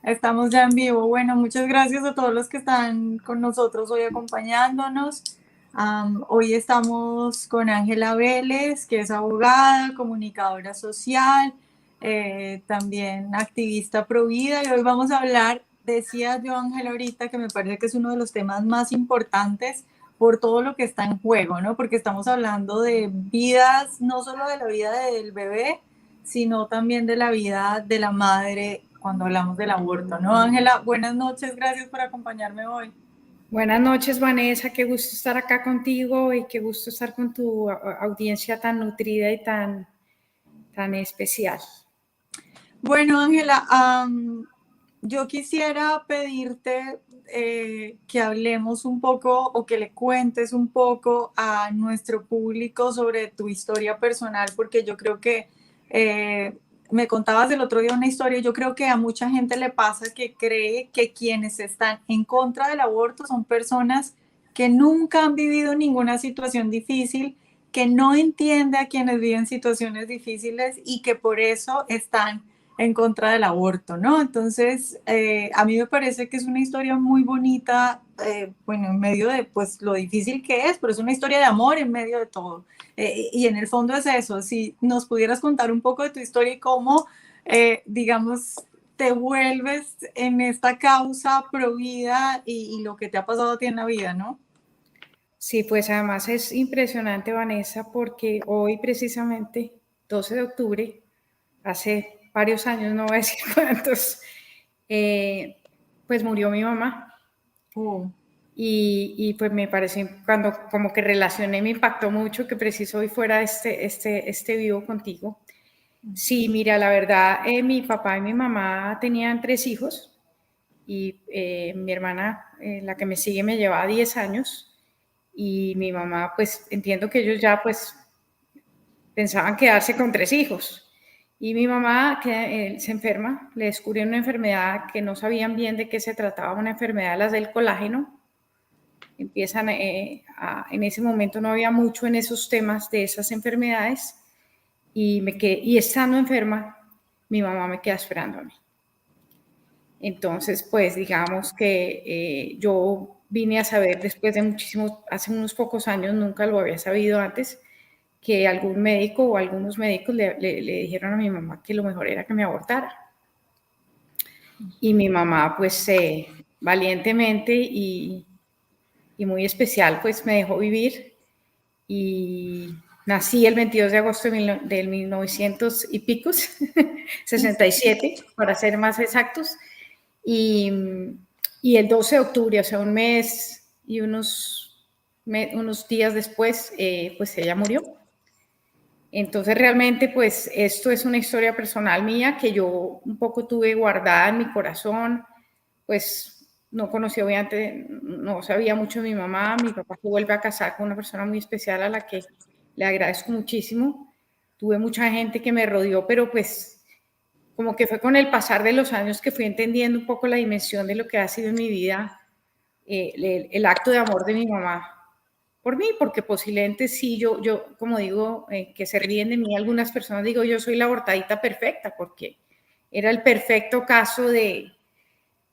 Estamos ya en vivo. Bueno, muchas gracias a todos los que están con nosotros hoy acompañándonos. Hoy estamos con Ángela Vélez, que es abogada, comunicadora social, también activista pro vida. Y hoy vamos a hablar, decía yo, Ángela, ahorita, que me parece que es uno de los temas más importantes por todo lo que está en juego, ¿no? Porque estamos hablando de vidas, no solo de la vida del bebé, sino también de la vida de la madre cuando hablamos del aborto, ¿no? Ángela, buenas noches, gracias por acompañarme hoy. Buenas noches, Vanessa, qué gusto estar acá contigo y qué gusto estar con tu audiencia tan nutrida y tan especial. Bueno, Ángela, yo quisiera pedirte que hablemos un poco o que le cuentes un poco a nuestro público sobre tu historia personal, porque yo creo que me contabas el otro día una historia, yo creo que a mucha gente le pasa que cree que quienes están en contra del aborto son personas que nunca han vivido ninguna situación difícil, que no entiende a quienes viven situaciones difíciles y que por eso están en contra del aborto, ¿no? Entonces, a mí me parece que es una historia muy bonita, bueno, en medio de pues lo difícil que es, pero es una historia de amor en medio de todo. Y en el fondo es eso, si nos pudieras contar un poco de tu historia y cómo, digamos, te vuelves en esta causa pro vida y lo que te ha pasado a ti en la vida, ¿no? Sí, pues además es impresionante, Vanessa, porque hoy precisamente, 12 de octubre, hace varios años, no voy a decir cuántos, pues murió mi mamá. Y pues me pareció, cuando como que relacioné, me impactó mucho que preciso hoy fuera este vivo contigo. Sí, mira, la verdad, mi papá y mi mamá tenían 3 hijos y mi hermana, la que me sigue, me llevaba 10 años y mi mamá, pues entiendo que ellos ya pues pensaban quedarse con 3 hijos. Y mi mamá que se enferma, le descubrieron una enfermedad que no sabían bien de qué se trataba, una enfermedad de las del colágeno. Empiezan, en ese momento no había mucho en esos temas de esas enfermedades y estando enferma, mi mamá me queda esperándome. Entonces, pues digamos que yo vine a saber después de muchísimo, hace unos pocos años, nunca lo había sabido antes, que algún médico o algunos médicos le dijeron a mi mamá que lo mejor era que me abortara. Y mi mamá, pues valientemente y muy especial, pues me dejó vivir y nací el 22 de agosto del 1900 y picos, 67, para ser más exactos, y el 12 de octubre, o sea, un mes y unos días después, pues ella murió. Entonces realmente pues esto es una historia personal mía que yo un poco tuve guardada en mi corazón, pues no conocí obviamente, no sabía mucho de mi mamá, mi papá se vuelve a casar con una persona muy especial a la que le agradezco muchísimo, tuve mucha gente que me rodeó, pero pues como que fue con el pasar de los años que fui entendiendo un poco la dimensión de lo que ha sido en mi vida, el acto de amor de mi mamá por mí, porque posiblemente sí, yo como digo, que se ríen de mí algunas personas, digo, yo soy la abortadita perfecta, porque era el perfecto caso de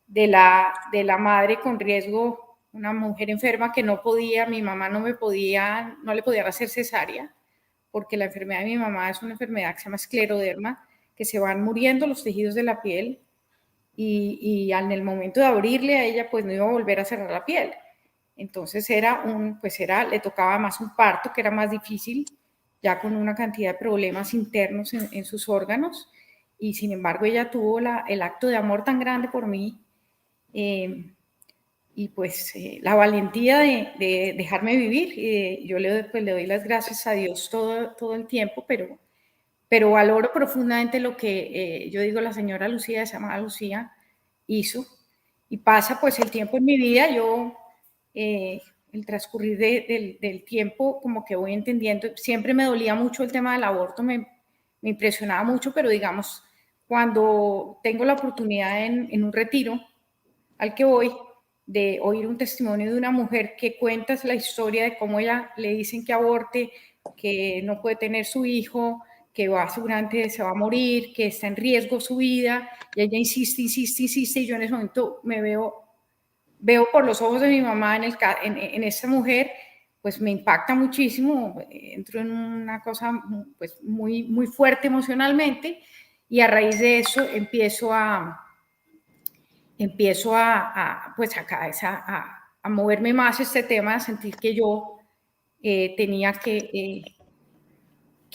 la madre con riesgo, una mujer enferma que no podía, mi mamá no le podía hacer cesárea, porque la enfermedad de mi mamá es una enfermedad que se llama escleroderma, que se van muriendo los tejidos de la piel y en el momento de abrirle a ella, pues no iba a volver a cerrar la piel. Entonces le tocaba más un parto, que era más difícil, ya con una cantidad de problemas internos en sus órganos, y sin embargo ella tuvo el acto de amor tan grande por mí, y pues la valentía de dejarme vivir. Yo le doy las gracias a Dios todo el tiempo, pero valoro profundamente lo que yo digo la señora Lucía, se llama Lucía, hizo, y pasa pues el tiempo en mi vida, yo el transcurrir del tiempo como que voy entendiendo, siempre me dolía mucho el tema del aborto, me impresionaba mucho, pero digamos, cuando tengo la oportunidad en un retiro al que voy, de oír un testimonio de una mujer que cuenta la historia de cómo ella le dicen que aborte, que no puede tener su hijo, que seguramente se va a morir, que está en riesgo su vida, y ella insiste, y yo en ese momento veo por los ojos de mi mamá en esa mujer, pues me impacta muchísimo, entro en una cosa pues muy, muy fuerte emocionalmente, y a raíz de eso empiezo pues a moverme más este tema, a sentir que yo tenía que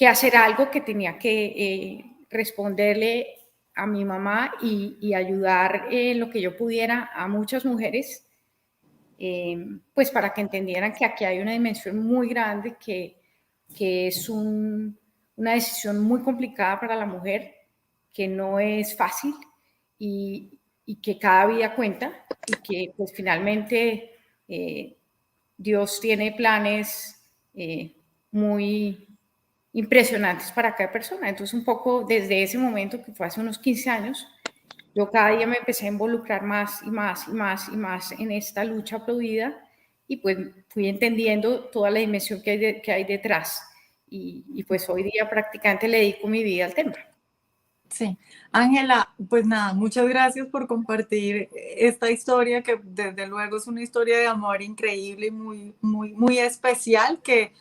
hacer algo, que tenía que responderle a mi mamá y ayudar en lo que yo pudiera a muchas mujeres, pues para que entendieran que aquí hay una dimensión muy grande, que es una decisión muy complicada para la mujer, que no es fácil y que cada vida cuenta, y que pues finalmente Dios tiene planes muy impresionantes para cada persona. Entonces, un poco desde ese momento, que fue hace unos 15 años, yo cada día me empecé a involucrar más y más y más y más en esta lucha pro vida, y pues fui entendiendo toda la dimensión que hay detrás, y pues hoy día prácticamente le dedico mi vida al tema. Sí, Ángela, pues nada, muchas gracias por compartir esta historia, que desde luego es una historia de amor increíble y muy, muy, muy especial, que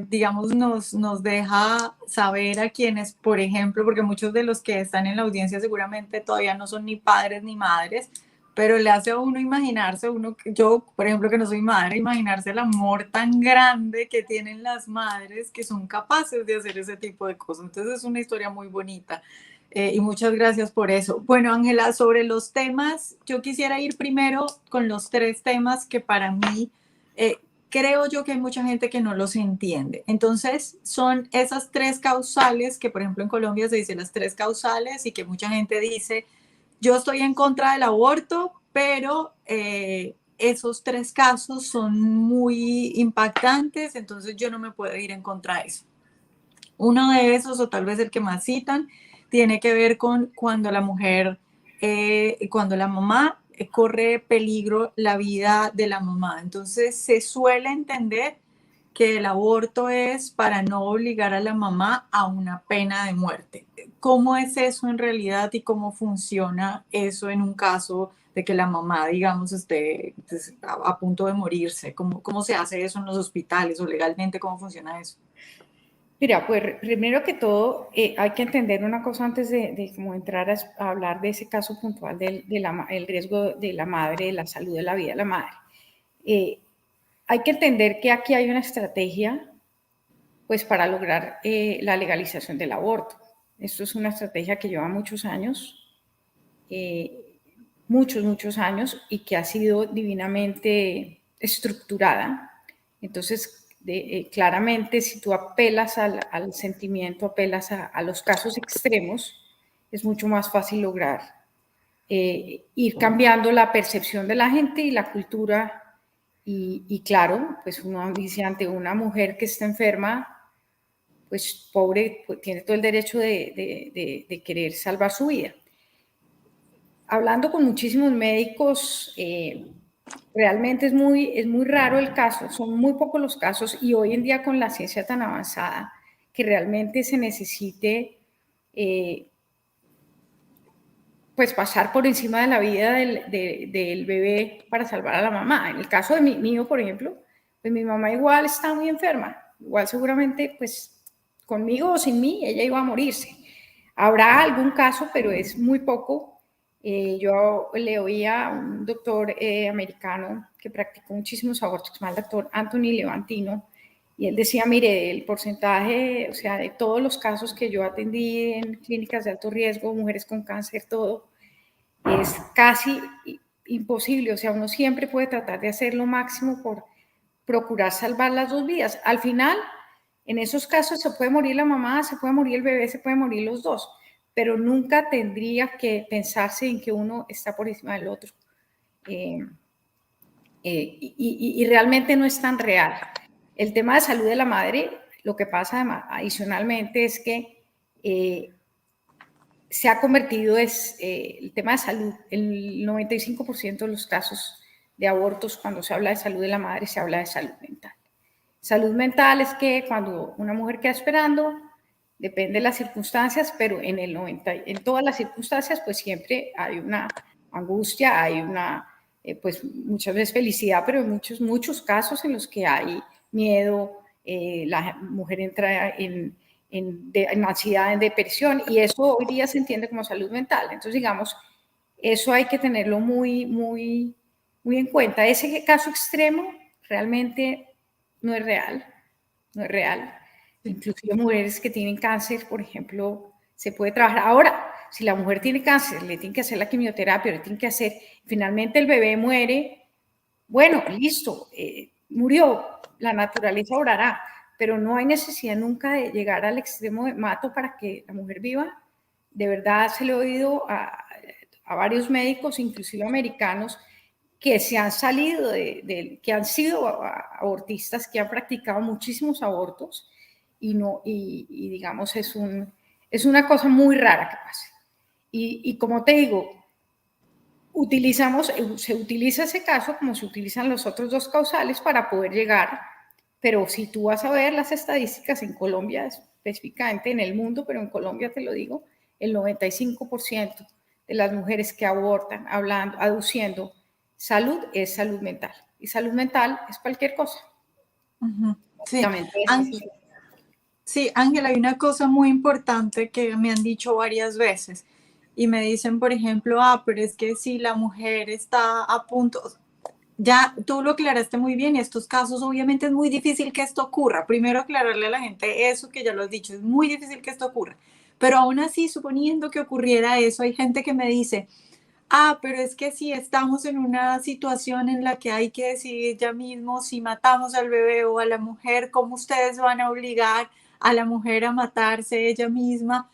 digamos nos deja saber a quienes, por ejemplo, porque muchos de los que están en la audiencia seguramente todavía no son ni padres ni madres, pero le hace a uno imaginarse, yo, por ejemplo, que no soy madre, imaginarse el amor tan grande que tienen las madres que son capaces de hacer ese tipo de cosas. Entonces es una historia muy bonita. Y muchas gracias por eso. Bueno, Ángela, sobre los temas, yo quisiera ir primero con los 3 temas que para mí creo yo que hay mucha gente que no los entiende. Entonces, son esas 3 causales que, por ejemplo, en Colombia se dice las 3 causales, y que mucha gente dice, yo estoy en contra del aborto, pero esos 3 casos son muy impactantes, entonces yo no me puedo ir en contra de eso. Uno de esos, o tal vez el que más citan, tiene que ver con cuando la mujer, cuando la mamá corre peligro la vida de la mamá. Entonces se suele entender que el aborto es para no obligar a la mamá a una pena de muerte. ¿Cómo es eso en realidad y cómo funciona eso en un caso de que la mamá, digamos, esté pues, a punto de morirse? ¿Cómo se hace eso en los hospitales o legalmente cómo funciona eso? Mira, pues primero que todo hay que entender una cosa antes de como entrar a hablar de ese caso puntual el riesgo de la madre, de la salud de la vida de la madre. Hay que entender que aquí hay una estrategia pues para lograr la legalización del aborto. Esto es una estrategia que lleva muchos años, muchos años, y que ha sido divinamente estructurada. Entonces, claramente, si tú apelas al sentimiento, apelas a los casos extremos, es mucho más fácil lograr ir cambiando la percepción de la gente y la cultura. Y claro, pues uno dice, ante una mujer que está enferma, pues pobre, pues, tiene todo el derecho de querer salvar su vida. Hablando con muchísimos médicos, realmente es muy raro el caso, son muy pocos los casos, y hoy en día con la ciencia tan avanzada, que realmente se necesite pues pasar por encima de la vida del bebé para salvar a la mamá. En el caso de mío, por ejemplo, pues mi mamá igual está muy enferma, igual seguramente pues conmigo o sin mí ella iba a morirse. Habrá algún caso, pero es muy poco. Yo le oía a un doctor americano que practicó muchísimos abortos, que se llama el doctor Anthony Levantino, y él decía, mire, el porcentaje, o sea, de todos los casos que yo atendí en clínicas de alto riesgo, mujeres con cáncer, todo, es casi imposible. O sea, uno siempre puede tratar de hacer lo máximo por procurar salvar las 2 vidas. Al final, en esos casos se puede morir la mamá, se puede morir el bebé, se puede morir los dos, pero nunca tendría que pensarse en que uno está por encima del otro. Y realmente no es tan real. El tema de salud de la madre, lo que pasa adicionalmente es que se ha convertido el tema de salud, el 95% de los casos de abortos, cuando se habla de salud de la madre, se habla de salud mental. Salud mental es que cuando una mujer queda esperando, depende de las circunstancias, pero en todas las circunstancias, pues siempre hay una angustia, hay una, pues muchas veces felicidad, pero en muchos casos en los que hay miedo, la mujer entra en ansiedad, en depresión, y eso hoy día se entiende como salud mental. Entonces, digamos, eso hay que tenerlo muy en cuenta. Ese caso extremo realmente no es real, no es real. Inclusive mujeres que tienen cáncer, por ejemplo, se puede trabajar. Ahora, si la mujer tiene cáncer, le tienen que hacer la quimioterapia, le tienen que hacer, finalmente el bebé muere, bueno, listo, murió, la naturaleza obrará, pero no hay necesidad nunca de llegar al extremo de mato para que la mujer viva. De verdad se le he oído a varios médicos, inclusive americanos, que se han salido que han sido abortistas, que han practicado muchísimos abortos y digamos es una cosa muy rara que pase. Y como te digo, se utiliza ese caso como se utilizan los otros dos causales para poder llegar, pero si tú vas a ver las estadísticas en Colombia, específicamente en el mundo, pero en Colombia te lo digo, el 95% de las mujeres que abortan, aduciendo salud, es salud mental. Y salud mental es cualquier cosa. Sí, sí, Ángela, hay una cosa muy importante que me han dicho varias veces y me dicen, por ejemplo, pero es que si la mujer está a punto, ya tú lo aclaraste muy bien y estos casos obviamente es muy difícil que esto ocurra. Primero aclararle a la gente eso que ya lo has dicho, es muy difícil que esto ocurra. Pero aún así, suponiendo que ocurriera eso, hay gente que me dice, pero es que si estamos en una situación en la que hay que decidir ya mismo si matamos al bebé o a la mujer, ¿cómo ustedes van a obligar a la mujer a matarse ella misma?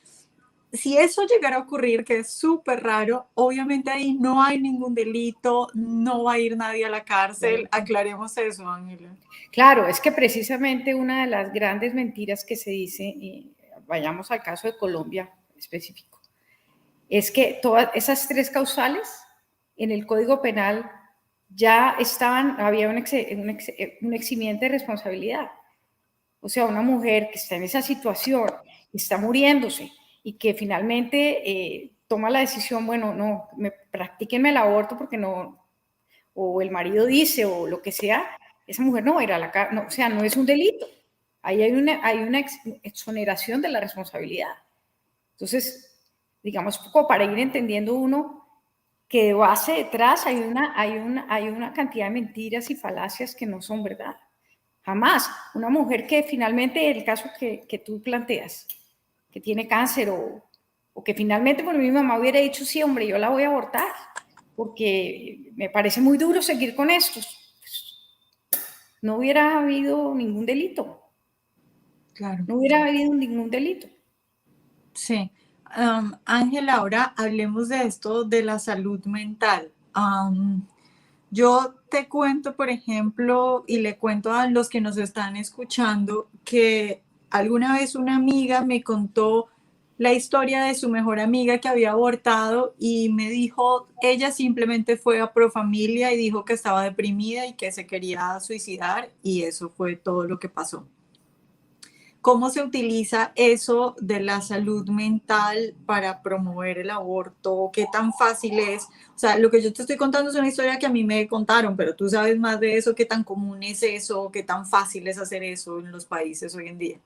Si eso llegara a ocurrir, que es súper raro, obviamente ahí no hay ningún delito, no va a ir nadie a la cárcel. Aclaremos eso, Ángela. Claro, es que precisamente una de las grandes mentiras que se dice, y vayamos al caso de Colombia específico, es que todas esas tres causales en el Código Penal ya estaban, había un eximiente de responsabilidad. O sea, una mujer que está en esa situación, está muriéndose y que finalmente toma la decisión, bueno, no, practíquenme el aborto porque no, o el marido dice, o lo que sea, esa mujer no va a ir a la cárcel, no, o sea, no es un delito. Ahí hay una exoneración de la responsabilidad. Entonces, digamos, poco para ir entendiendo uno que de base detrás hay una cantidad de mentiras y falacias que no son verdad. Jamás. Una mujer que finalmente, el caso que tú planteas, que tiene cáncer o que finalmente, bueno, mi mamá hubiera dicho, sí, hombre, yo la voy a abortar, porque me parece muy duro seguir con esto. No hubiera habido ningún delito. Claro. No hubiera habido ningún delito. Sí. Ángela, ahora hablemos de esto de la salud mental. Yo te cuento, por ejemplo, y le cuento a los que nos están escuchando, que alguna vez una amiga me contó la historia de su mejor amiga que había abortado y me dijo, ella simplemente fue a Profamilia y dijo que estaba deprimida y que se quería suicidar y eso fue todo lo que pasó. ¿Cómo se utiliza eso de la salud mental para promover el aborto? ¿Qué tan fácil es? O sea, lo que yo te estoy contando es una historia que a mí me contaron, pero tú sabes más de eso, qué tan común es eso, qué tan fácil es hacer eso en los países hoy en día.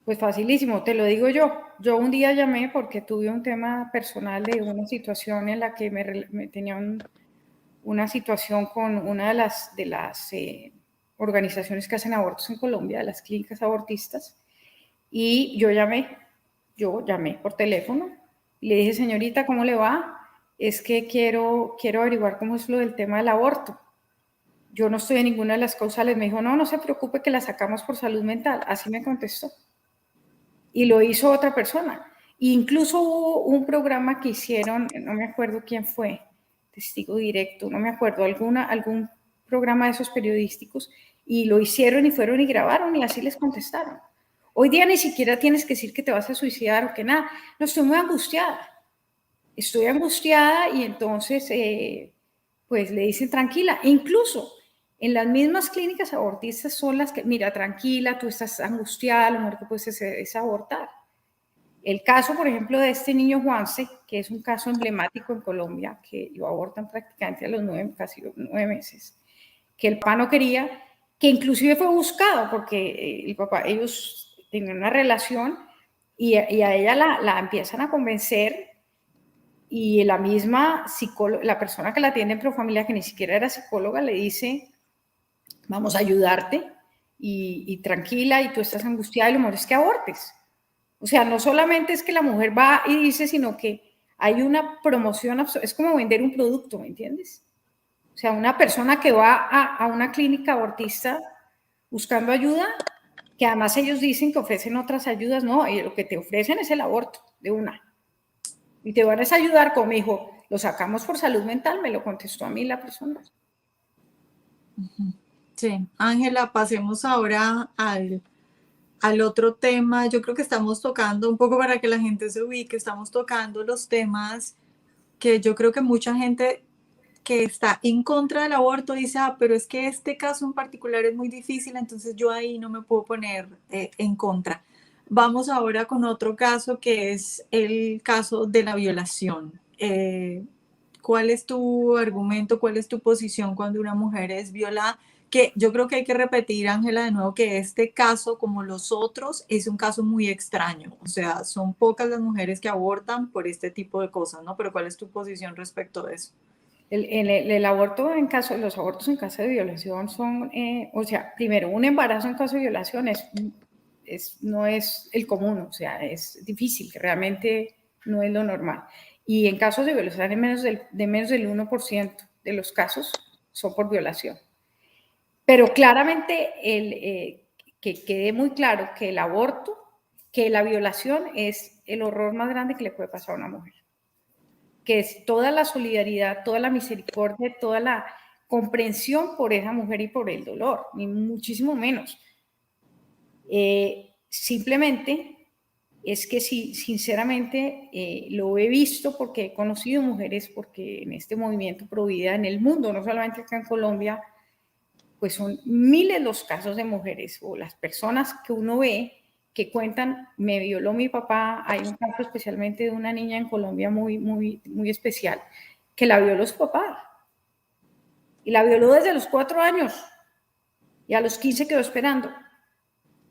Pues facilísimo, te lo digo yo. Yo un día llamé porque tuve un tema personal de una situación en la que me tenía una situación con una de las organizaciones que hacen abortos en Colombia, de las clínicas abortistas, y yo llamé por teléfono y le dije, señorita, ¿cómo le va? Es que quiero averiguar cómo es lo del tema del aborto. Yo no estoy en ninguna de las causales. Me dijo, no se preocupe que la sacamos por salud mental. Así me contestó. Y lo hizo otra persona. E incluso hubo un programa que hicieron, no me acuerdo quién fue, Testigo Directo, no me acuerdo, algún programa de esos periodísticos, y lo hicieron y fueron y grabaron y así les contestaron. Hoy día ni siquiera tienes que decir que te vas a suicidar o que nada. No, estoy muy angustiada. Estoy angustiada y entonces, pues le dicen tranquila. Incluso en las mismas clínicas abortistas son las que, mira, tranquila, tú estás angustiada, lo mejor que puedes hacer es abortar. El caso, por ejemplo, de este niño Juanse, que es un caso emblemático en Colombia, que lo abortan prácticamente a los casi 9 meses, que el papá no quería, que inclusive fue buscado porque el papá, ellos tenían una relación y a ella la empiezan a convencer y la misma psicóloga, la persona que la atiende en Profamilia, que ni siquiera era psicóloga, le dice, vamos a ayudarte y tranquila, y tú estás angustiada y lo mejor es que abortes. O sea, no solamente es que la mujer va y dice, sino que hay una promoción, es como vender un producto, ¿me entiendes? O sea, una persona que va a una clínica abortista buscando ayuda, que además ellos dicen que ofrecen otras ayudas, no, y lo que te ofrecen es el aborto de una. Y te van a ayudar como me dijo, lo sacamos por salud mental, me lo contestó a mí la persona. Sí, Ángela, pasemos ahora al otro tema. Yo creo que estamos tocando, un poco para que la gente se ubique, estamos tocando los temas que yo creo que mucha gente que está en contra del aborto dice, pero es que este caso en particular es muy difícil, entonces yo ahí no me puedo poner en contra. Vamos ahora con otro caso que es el caso de la violación. ¿Cuál es tu argumento, cuál es tu posición cuando una mujer es violada? Que yo creo que hay que repetir, Ángela, de nuevo, que este caso, como los otros, es un caso muy extraño. O sea, son pocas las mujeres que abortan por este tipo de cosas, ¿no? Pero ¿cuál es tu posición respecto de eso? El aborto los abortos en caso de violación son, o sea, primero, un embarazo en caso de violación no es el común, o sea, es difícil, realmente no es lo normal. Y en casos de violación, de menos del 1% de los casos son por violación. Pero claramente, que quede muy claro que el aborto, que la violación es el horror más grande que le puede pasar a una mujer. Que es toda la solidaridad, toda la misericordia, toda la comprensión por esa mujer y por el dolor, ni muchísimo menos. Simplemente es que sí, sinceramente, lo he visto porque he conocido mujeres, porque en este movimiento Pro Vida en el mundo, no solamente acá en Colombia, pues son miles los casos de mujeres o las personas que uno ve que cuentan, me violó mi papá. Hay un caso especialmente de una niña en Colombia muy especial, que la violó su papá. Y la violó desde los 4 años. Y a los 15 quedó esperando.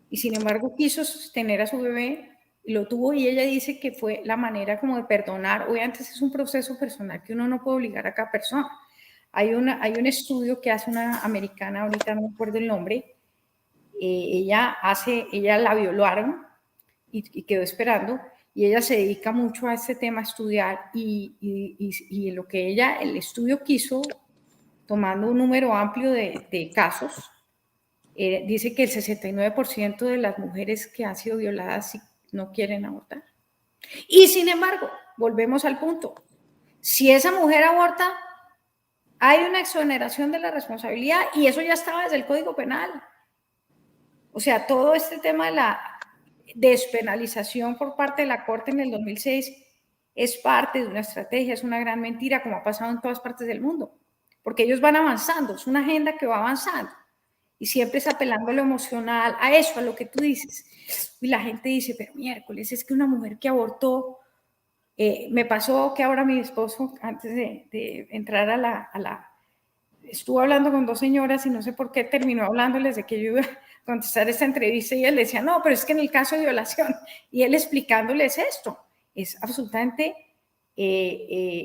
Y sin embargo quiso tener a su bebé y lo tuvo, y ella dice que fue la manera como de perdonar. Obviamente es un proceso personal que uno no puede obligar a cada persona. Hay un estudio que hace una americana, ahorita no me acuerdo el nombre, ella la violaron y quedó esperando, y ella se dedica mucho a este tema, a estudiar, y lo que el estudio quiso, tomando un número amplio de casos, dice que el 69% de las mujeres que han sido violadas no quieren abortar. Y sin embargo, volvemos al punto, si esa mujer aborta, hay una exoneración de la responsabilidad, y eso ya estaba desde el Código Penal. O sea, todo este tema de la despenalización por parte de la Corte en el 2006 es parte de una estrategia, es una gran mentira, como ha pasado en todas partes del mundo, porque ellos van avanzando, es una agenda que va avanzando, y siempre es apelando a lo emocional, a eso, a lo que tú dices. Y la gente dice, pero miércoles, es que una mujer que abortó, me pasó que ahora mi esposo, antes de entrar estuvo hablando con 2 señoras y no sé por qué terminó hablándoles de que yo iba a contestar esta entrevista, y él decía, no, pero es que en el caso de violación, y él explicándoles esto, es absolutamente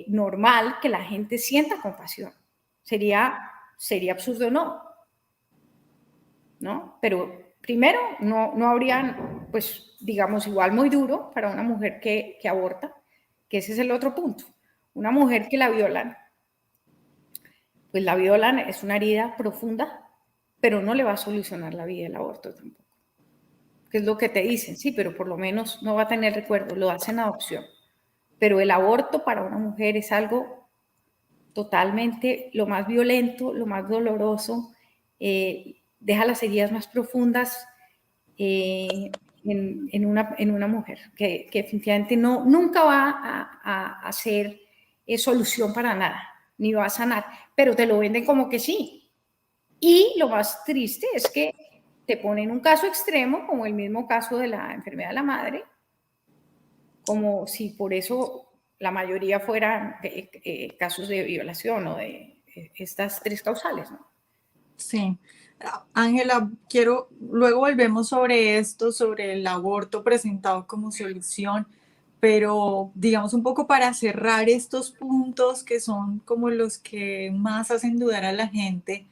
normal que la gente sienta compasión. Sería absurdo ¿no? Pero primero, no habrían, pues, digamos, igual muy duro para una mujer que aborta, que ese es el otro punto. Una mujer que la violan, pues la violan, es una herida profunda, pero no le va a solucionar la vida el aborto tampoco. Que es lo que te dicen, sí, pero por lo menos no va a tener recuerdo, lo hacen adopción. Pero el aborto para una mujer es algo totalmente lo más violento, lo más doloroso, deja las heridas más profundas en una mujer, que definitivamente nunca va a ser solución para nada, ni va a sanar, pero te lo venden como que sí. Y lo más triste es que te ponen un caso extremo, como el mismo caso de la enfermedad de la madre, como si por eso la mayoría fueran casos de violación o de estas tres causales, ¿no? Sí. Ángela, luego volvemos sobre esto, sobre el aborto presentado como solución, pero digamos un poco para cerrar estos puntos que son como los que más hacen dudar a la gente.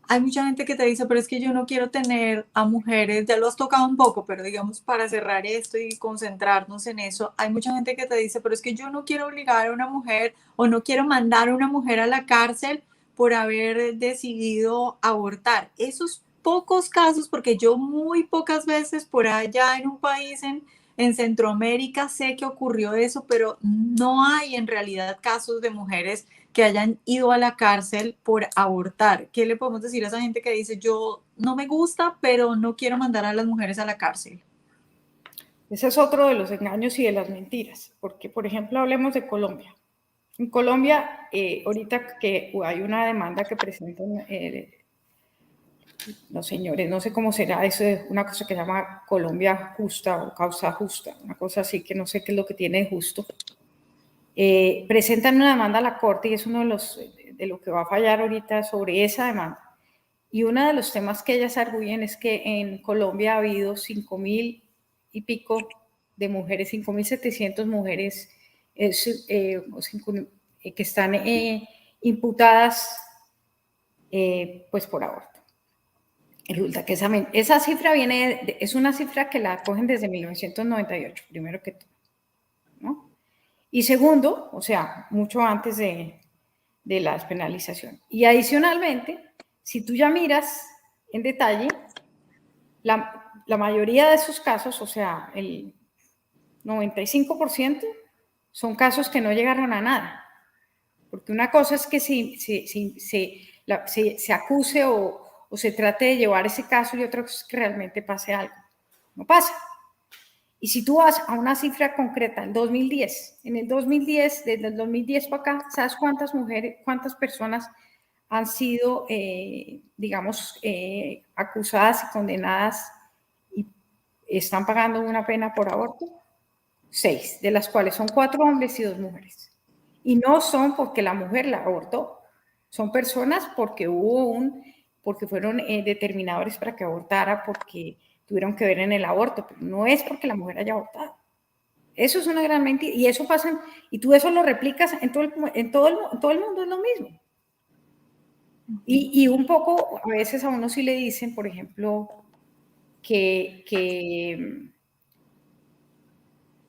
Hay mucha gente que te dice, pero es que yo no quiero tener a mujeres, ya lo has tocado un poco, pero digamos para cerrar esto y concentrarnos en eso, hay mucha gente que te dice, pero es que yo no quiero obligar a una mujer o no quiero mandar a una mujer a la cárcel por haber decidido abortar. Esos pocos casos, porque yo muy pocas veces por allá en un país en Centroamérica sé que ocurrió eso, pero no hay en realidad casos de mujeres que hayan ido a la cárcel por abortar. ¿Qué le podemos decir a esa gente que dice, yo no me gusta, pero no quiero mandar a las mujeres a la cárcel? Ese es otro de los engaños y de las mentiras, porque, por ejemplo, hablemos de Colombia. En Colombia, ahorita que hay una demanda que presentan los señores, no sé cómo será, eso es una cosa que se llama Colombia Justa o Causa Justa, una cosa así que no sé qué es lo que tiene de justo. Presentan una demanda a la Corte y es uno de lo que va a fallar ahorita sobre esa demanda. Y uno de los temas que ellas arguyen es que en Colombia ha habido 5.000 y pico de mujeres, 5.700 mujeres que están imputadas pues por aborto. Resulta que esa cifra es una cifra que la cogen desde 1998, primero que todo, ¿no? Y segundo, o sea, mucho antes de la despenalización. Y adicionalmente, si tú ya miras en detalle, la mayoría de esos casos, o sea, el 95%, son casos que no llegaron a nada. Porque una cosa es que se acuse o se trate de llevar ese caso y otra cosa es que realmente pase algo. No pasa. Y si tú vas a una cifra concreta, en 2010, desde el 2010 para acá, ¿sabes cuántas mujeres, cuántas personas han sido, digamos, acusadas y condenadas y están pagando una pena por aborto? 6, de las cuales son 4 hombres y 2 mujeres. Y no son porque la mujer la abortó, son personas porque porque fueron determinadores para que abortara, porque tuvieron que ver en el aborto, pero no es porque la mujer haya abortado. Eso es una gran mentira. Y eso pasa, y tú eso lo replicas en todo el mundo, es lo mismo. Y un poco, a veces a uno sí le dicen, por ejemplo,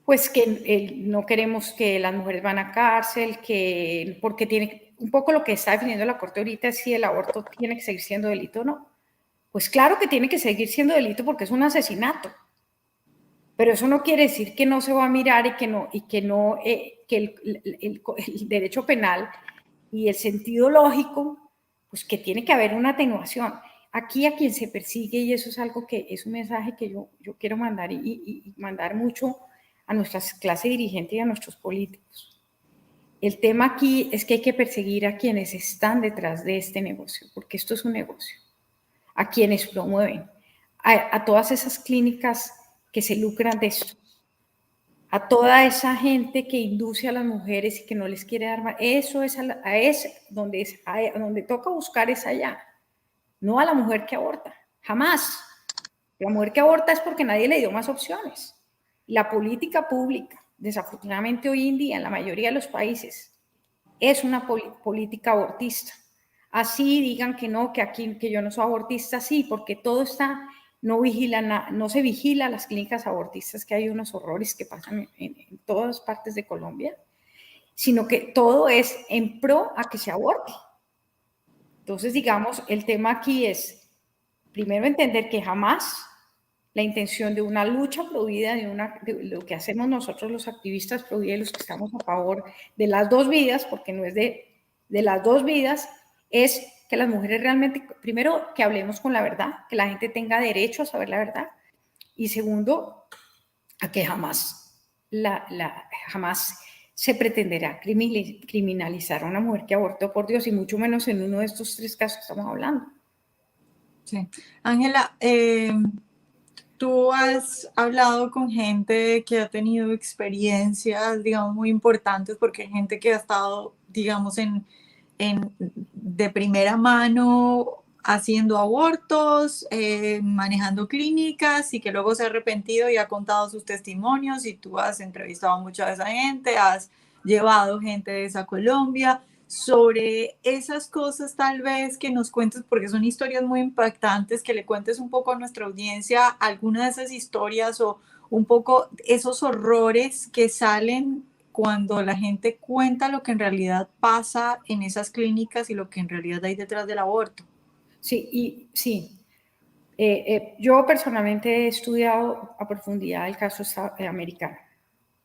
pues que no queremos que las mujeres van a cárcel, porque tiene un poco lo que está definiendo la Corte ahorita es si el aborto tiene que seguir siendo delito o no. Pues claro que tiene que seguir siendo delito porque es un asesinato. Pero eso no quiere decir que no se va a mirar que el derecho penal y el sentido lógico, pues que tiene que haber una atenuación. Aquí a quien se persigue, y eso es algo que es un mensaje que yo quiero mandar y mandar mucho a nuestras clases dirigentes y a nuestros políticos. El tema aquí es que hay que perseguir a quienes están detrás de este negocio, porque esto es un negocio, a quienes promueven, a todas esas clínicas que se lucran de esto, a toda esa gente que induce a las mujeres y que no les quiere dar más. Eso es donde toca buscar es allá, no a la mujer que aborta, jamás. La mujer que aborta es porque nadie le dio más opciones. La política pública, desafortunadamente hoy en día en la mayoría de los países, es una política abortista. Así digan que no, que aquí, que yo no soy abortista, sí, porque todo está, no se vigila las clínicas abortistas, que hay unos horrores que pasan en todas partes de Colombia, sino que todo es en pro a que se aborte. Entonces, digamos, el tema aquí es, primero, entender que jamás la intención de una lucha provida, de lo que hacemos nosotros los activistas provida y los que estamos a favor de las dos vidas, porque no es de las dos vidas, es que las mujeres realmente, primero, que hablemos con la verdad, que la gente tenga derecho a saber la verdad, y segundo, a que jamás se pretenderá criminalizar a una mujer que abortó, por Dios, y mucho menos en uno de estos 3 casos que estamos hablando. Sí. Ángela, tú has hablado con gente que ha tenido experiencias, digamos, muy importantes, porque hay gente que ha estado, digamos, de primera mano haciendo abortos, manejando clínicas y que luego se ha arrepentido y ha contado sus testimonios y tú has entrevistado a mucha de esa gente, has llevado gente de esa Colombia sobre esas cosas tal vez que nos cuentes, porque son historias muy impactantes, que le cuentes un poco a nuestra audiencia alguna de esas historias o un poco esos horrores que salen cuando la gente cuenta lo que en realidad pasa en esas clínicas y lo que en realidad hay detrás del aborto. Sí. Yo personalmente he estudiado a profundidad el caso americano,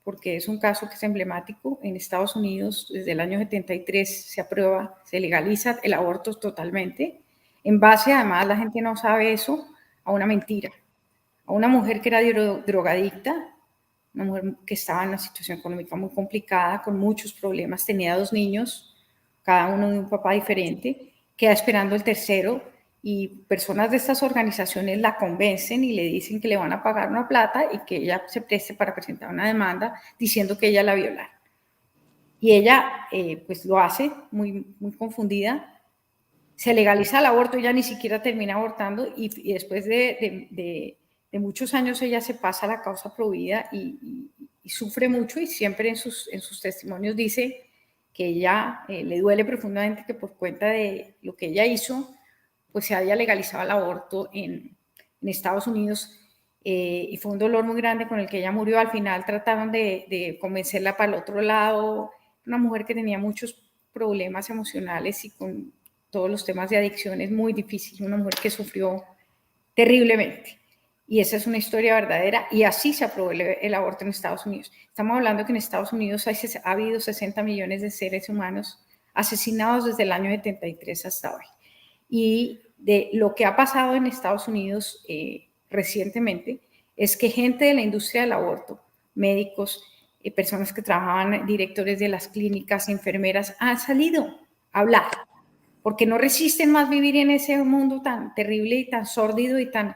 porque es un caso que es emblemático. En Estados Unidos, desde el año 73 se aprueba, se legaliza el aborto totalmente, en base, además la gente no sabe eso, a una mentira, a una mujer que era drogadicta, una mujer que estaba en una situación económica muy complicada, con muchos problemas, tenía 2 niños, cada uno de un papá diferente, queda esperando el tercero y personas de estas organizaciones la convencen y le dicen que le van a pagar una plata y que ella se preste para presentar una demanda diciendo que ella la violaron. Y ella pues lo hace muy, muy confundida, se legaliza el aborto, ella ni siquiera termina abortando y después de muchos años ella se pasa a la causa provida y sufre mucho y siempre en sus testimonios dice que ella le duele profundamente que por cuenta de lo que ella hizo, pues se haya legalizado el aborto en Estados Unidos y fue un dolor muy grande con el que ella murió. Al final trataron de convencerla para el otro lado, una mujer que tenía muchos problemas emocionales y con todos los temas de adicción, es muy difícil, una mujer que sufrió terriblemente. Y esa es una historia verdadera y así se aprobó el aborto en Estados Unidos. Estamos hablando que en Estados Unidos ha habido 60 millones de seres humanos asesinados desde el año 73 hasta hoy. Y de lo que ha pasado en Estados Unidos recientemente es que gente de la industria del aborto, médicos, personas que trabajaban, directores de las clínicas, enfermeras, han salido a hablar porque no resisten más vivir en ese mundo tan terrible y tan sórdido y tan...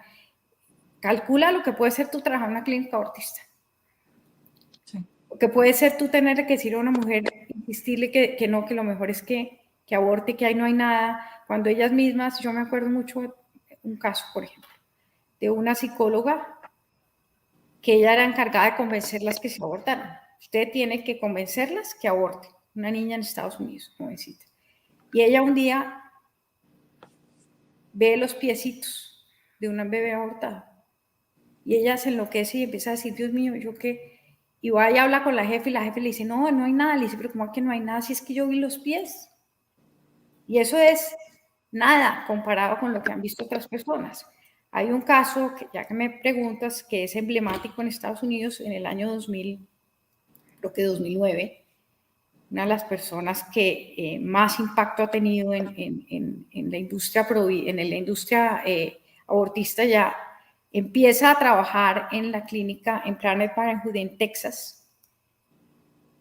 Calcula lo que puede ser tú trabajar en una clínica abortista. Sí. Lo que puede ser tú tener que decir a una mujer, insistirle que no, que lo mejor es que aborte, que ahí no hay nada. Cuando ellas mismas, yo me acuerdo mucho de un caso, por ejemplo, de una psicóloga que ella era encargada de convencerlas que se abortaran. Usted tiene que convencerlas que aborten. Una niña en Estados Unidos, jovencita. Y ella un día ve los piecitos de una bebé abortada. Y ella se enloquece y empieza a decir, Dios mío, ¿yo qué? Y va y habla con la jefe y la jefe le dice, no, no hay nada. Le dice, pero ¿cómo que no hay nada si es que yo vi los pies? Y eso es nada comparado con lo que han visto otras personas. Hay un caso, que, ya que me preguntas, que es emblemático en Estados Unidos en el año 2000, creo que 2009, una de las personas que más impacto ha tenido en la industria, abortista ya empieza a trabajar en la clínica en Planned Parenthood en Texas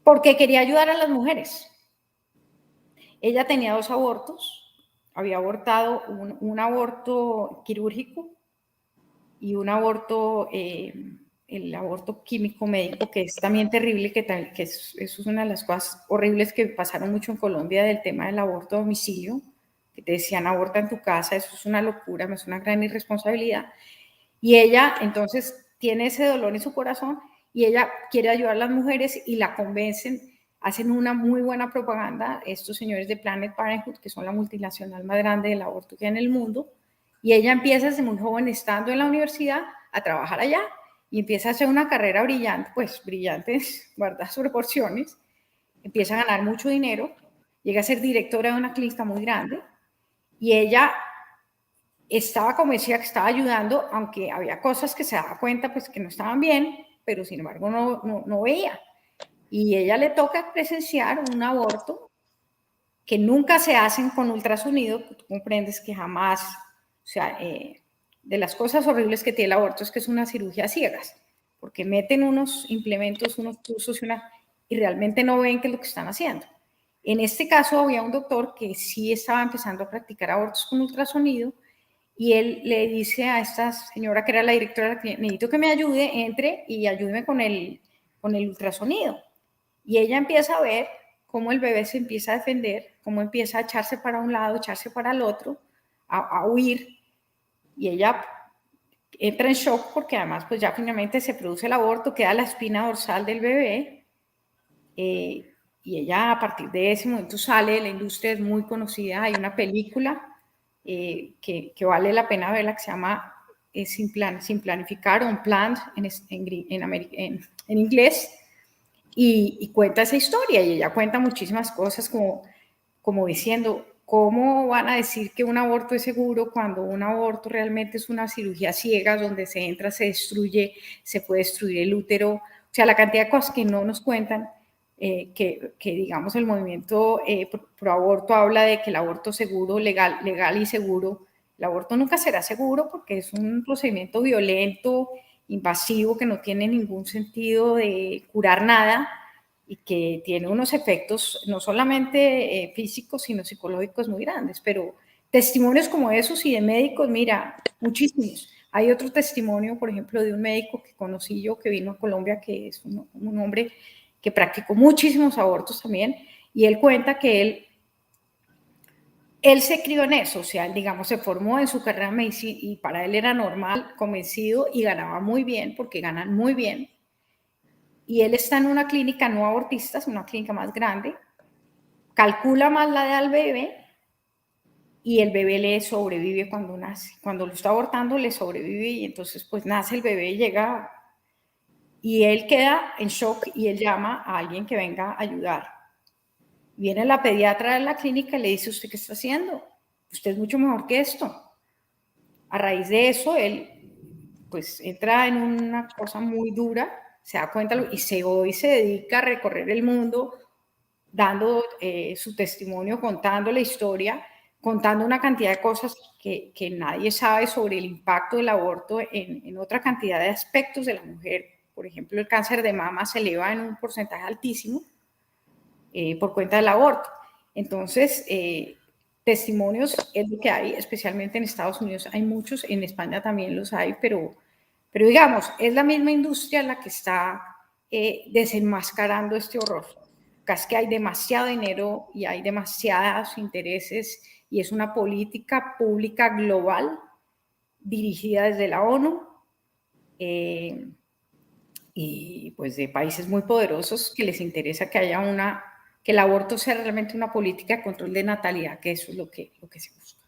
porque quería ayudar a las mujeres. Ella tenía 2 abortos, había abortado un aborto quirúrgico y un aborto, el aborto químico médico, que es también terrible, que eso es una de las cosas horribles que pasaron mucho en Colombia del tema del aborto a domicilio, que te decían aborta en tu casa, eso es una locura, es una gran irresponsabilidad. Y ella entonces tiene ese dolor en su corazón y ella quiere ayudar a las mujeres y la convencen, hacen una muy buena propaganda, estos señores de Planned Parenthood, que son la multinacional más grande del aborto que hay en el mundo, y ella empieza desde muy joven, estando en la universidad, a trabajar allá y empieza a hacer una carrera brillante, pues brillante, guardadas proporciones, empieza a ganar mucho dinero, llega a ser directora de una clínica muy grande y ella estaba convencida que estaba ayudando, aunque había cosas que se daba cuenta pues que no estaban bien, pero sin embargo no veía. Y ella le toca presenciar un aborto que nunca se hacen con ultrasonido, tú comprendes que jamás, o sea, de las cosas horribles que tiene el aborto es que es una cirugía a ciegas, porque meten unos implementos, unos tubos y realmente no ven qué es lo que están haciendo. En este caso había un doctor que sí estaba empezando a practicar abortos con ultrasonido y él le dice a esta señora que era la directora, necesito que me ayude, entre y ayúdeme con el ultrasonido. Y ella empieza a ver cómo el bebé se empieza a defender, cómo empieza a echarse para un lado, echarse para el otro, a huir, y ella entra en shock porque además pues ya finalmente se produce el aborto, queda la espina dorsal del bebé, y ella a partir de ese momento sale de la industria, es muy conocida, hay una película que vale la pena verla, que se llama Sin Planificar, Unplanned en inglés, y cuenta esa historia, y ella cuenta muchísimas cosas como diciendo, ¿cómo van a decir que un aborto es seguro cuando un aborto realmente es una cirugía ciega donde se entra, se destruye, se puede destruir el útero? O sea, la cantidad de cosas que no nos cuentan, que digamos el movimiento pro aborto habla de que el aborto seguro, legal y seguro. El aborto nunca será seguro porque es un procedimiento violento, invasivo, que no tiene ningún sentido de curar nada y que tiene unos efectos no solamente físicos, sino psicológicos muy grandes. Pero testimonios como esos y de médicos, mira, muchísimos. Hay otro testimonio, por ejemplo, de un médico que conocí yo que vino a Colombia, que es un hombre que practicó muchísimos abortos también, y él cuenta que él se crió en eso, o sea, digamos, se formó en su carrera de medicina y para él era normal, convencido, y ganaba muy bien, porque ganan muy bien. Y él está en una clínica no abortista, es una clínica más grande, calcula más la edad del bebé y el bebé le sobrevive cuando nace. Cuando lo está abortando le sobrevive y entonces pues nace el bebé, llega y él queda en shock y él llama a alguien que venga a ayudar. Viene la pediatra de la clínica y le dice, ¿usted qué está haciendo? Usted es mucho mejor que esto. A raíz de eso, él pues entra en una cosa muy dura, se da cuenta y hoy se dedica a recorrer el mundo dando su testimonio, contando la historia, contando una cantidad de cosas que nadie sabe sobre el impacto del aborto en otra cantidad de aspectos de la mujer. Por ejemplo, el cáncer de mama se eleva en un porcentaje altísimo por cuenta del aborto. Entonces, testimonios es lo que hay, especialmente en Estados Unidos hay muchos, en España también los hay, pero digamos, es la misma industria la que está desenmascarando este horror. Es que hay demasiado dinero y hay demasiados intereses y es una política pública global dirigida desde la ONU y pues de países muy poderosos que les interesa que haya que el aborto sea realmente una política de control de natalidad, que eso es lo que se busca.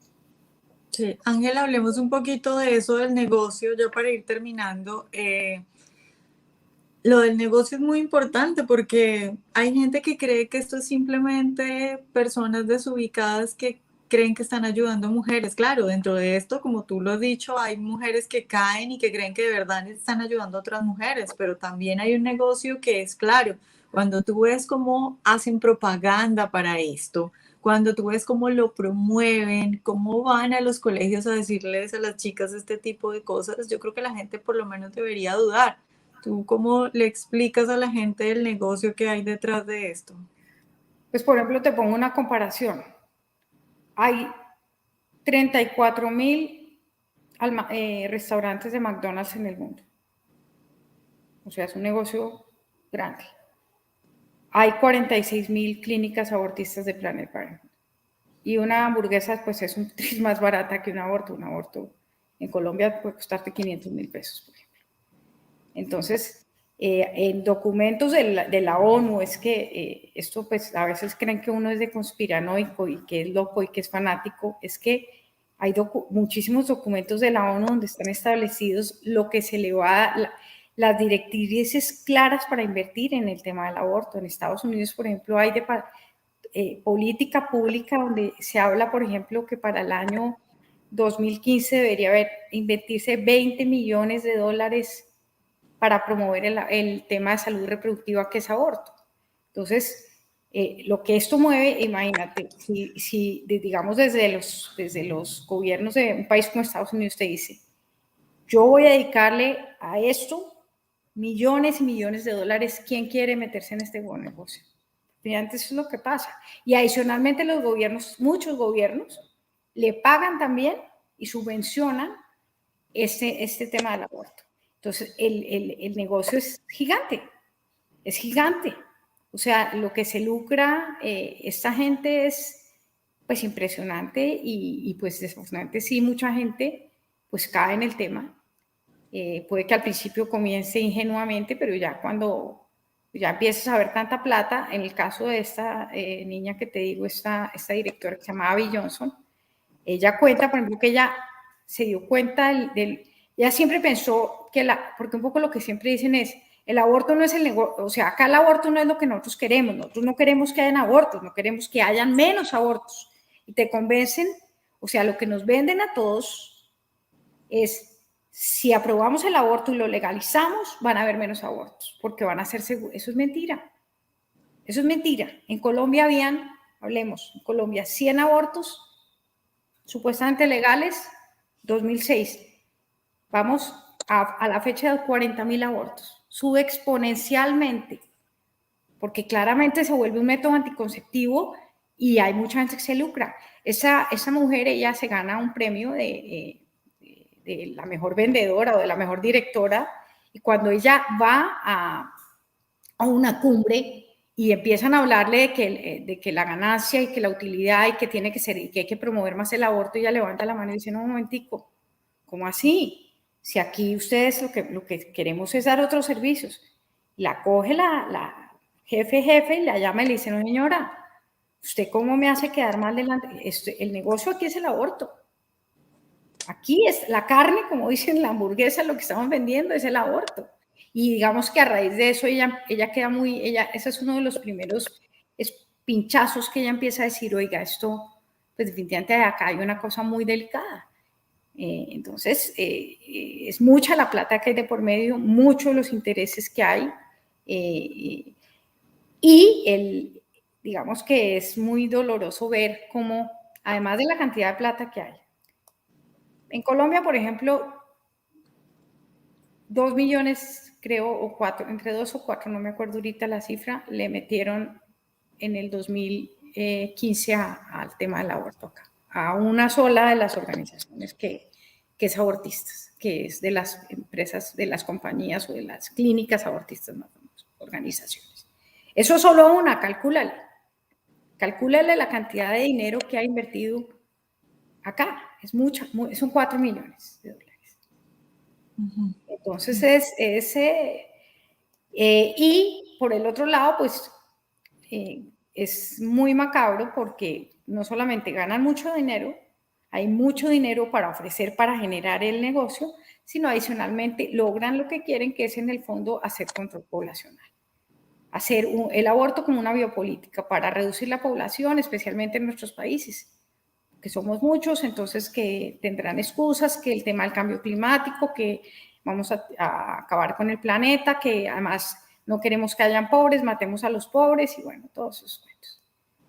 Sí, Ángela, hablemos un poquito de eso del negocio, ya para ir terminando. Lo del negocio es muy importante porque hay gente que cree que esto es simplemente personas desubicadas que creen que están ayudando a mujeres. Claro, dentro de esto, como tú lo has dicho, hay mujeres que caen y que creen que de verdad están ayudando a otras mujeres, pero también hay un negocio que es claro. Cuando tú ves cómo hacen propaganda para esto, cuando tú ves cómo lo promueven, cómo van a los colegios a decirles a las chicas este tipo de cosas, yo creo que la gente por lo menos debería dudar. ¿Tú cómo le explicas a la gente el negocio que hay detrás de esto? Pues, por ejemplo, te pongo una comparación. Hay 34,000 restaurantes de McDonald's en el mundo. O sea, es un negocio grande. Hay 46,000 clínicas abortistas de Planned Parenthood. Y una hamburguesa, pues, es un tris más barata que un aborto. Un aborto en Colombia puede costarte 500,000 pesos, por ejemplo. Entonces, en documentos de la ONU, es que esto, pues, a veces creen que uno es de conspiranoico y que es loco y que es fanático, es que hay muchísimos documentos de la ONU donde están establecidos lo que se le va a las directrices claras para invertir en el tema del aborto. En Estados Unidos, por ejemplo, hay política pública donde se habla, por ejemplo, que para el año 2015 debería invertirse 20 millones de dólares para promover el tema de salud reproductiva que es aborto. Entonces, lo que esto mueve, imagínate, si digamos desde los gobiernos de un país como Estados Unidos te dice, yo voy a dedicarle a esto millones y millones de dólares, ¿quién quiere meterse en este buen negocio? Finalmente eso es lo que pasa. Y adicionalmente los gobiernos, muchos gobiernos, le pagan también y subvencionan este tema del aborto. Entonces, el negocio es gigante, es gigante. O sea, lo que se lucra esta gente es pues impresionante y pues desafortunadamente sí, mucha gente pues cae en el tema. Puede que al principio comience ingenuamente, pero ya cuando ya empiezas a ver tanta plata, en el caso de esta niña que te digo, esta directora que se llama Abby Johnson, ella cuenta, por ejemplo, que ella se dio cuenta ella siempre pensó que porque un poco lo que siempre dicen es, el aborto no es el negocio, o sea, acá el aborto no es lo que nosotros no queremos que hayan abortos, no queremos que hayan menos abortos, y te convencen, o sea, lo que nos venden a todos es, si aprobamos el aborto y lo legalizamos, van a haber menos abortos, porque van a ser seguros. Eso es mentira, eso es mentira. En Colombia hablemos, en Colombia 100 abortos supuestamente legales, 2006. Vamos a la fecha de 40.000 abortos. Sube exponencialmente, porque claramente se vuelve un método anticonceptivo y hay mucha gente que se lucra. Esa mujer, ella se gana un premio de la mejor vendedora o de la mejor directora, y cuando ella va a una cumbre y empiezan a hablarle de que la ganancia y que la utilidad y que tiene que ser y que hay que promover más el aborto, ella levanta la mano y dice, no, un momentico, ¿cómo así? Si aquí ustedes lo que queremos es dar otros servicios. La coge la jefe y la llama y le dice, no señora, ¿usted cómo me hace quedar mal delante? El negocio aquí es el aborto. Aquí es la carne, como dicen la hamburguesa, lo que estamos vendiendo es el aborto. Y digamos que a raíz de eso ella queda ese es uno de los primeros pinchazos que ella empieza a decir, oiga, esto, pues definitivamente acá hay una cosa muy delicada. Entonces, es mucha la plata que hay de por medio, muchos los intereses que hay, y digamos que es muy doloroso ver cómo, además de la cantidad de plata que hay, en Colombia, por ejemplo, 2 millones, creo, o 4, entre 2 o 4, no me acuerdo ahorita la cifra, le metieron en el 2015 al tema del aborto acá, a una sola de las organizaciones que es abortistas, que es de las empresas, de las compañías o de las clínicas abortistas, más o menos, organizaciones. Eso solo una, calcúlale la cantidad de dinero que ha invertido acá, es mucha, son 4 millones de dólares. Uh-huh. Entonces y por el otro lado, pues es muy macabro porque no solamente ganan mucho dinero, hay mucho dinero para ofrecer, para generar el negocio, sino adicionalmente logran lo que quieren, que es en el fondo hacer control poblacional. Hacer el aborto como una biopolítica para reducir la población, especialmente en nuestros países, que somos muchos, entonces que tendrán excusas, que el tema del cambio climático, que vamos a acabar con el planeta, que además no queremos que hayan pobres, matemos a los pobres y bueno, todos esos cuentos.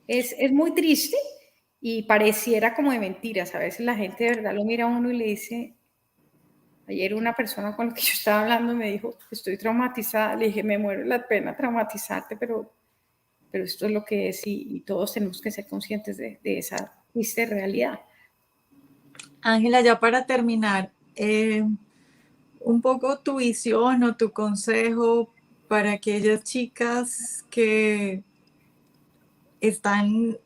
Es muy triste y pareciera como de mentiras. A veces la gente de verdad lo mira a uno y le dice, ayer una persona con la que yo estaba hablando me dijo, estoy traumatizada, le dije, me muero la pena traumatizarte, pero esto es lo que es y todos tenemos que ser conscientes de esa triste realidad. Ángela, ya para terminar, un poco tu visión o tu consejo para aquellas chicas que están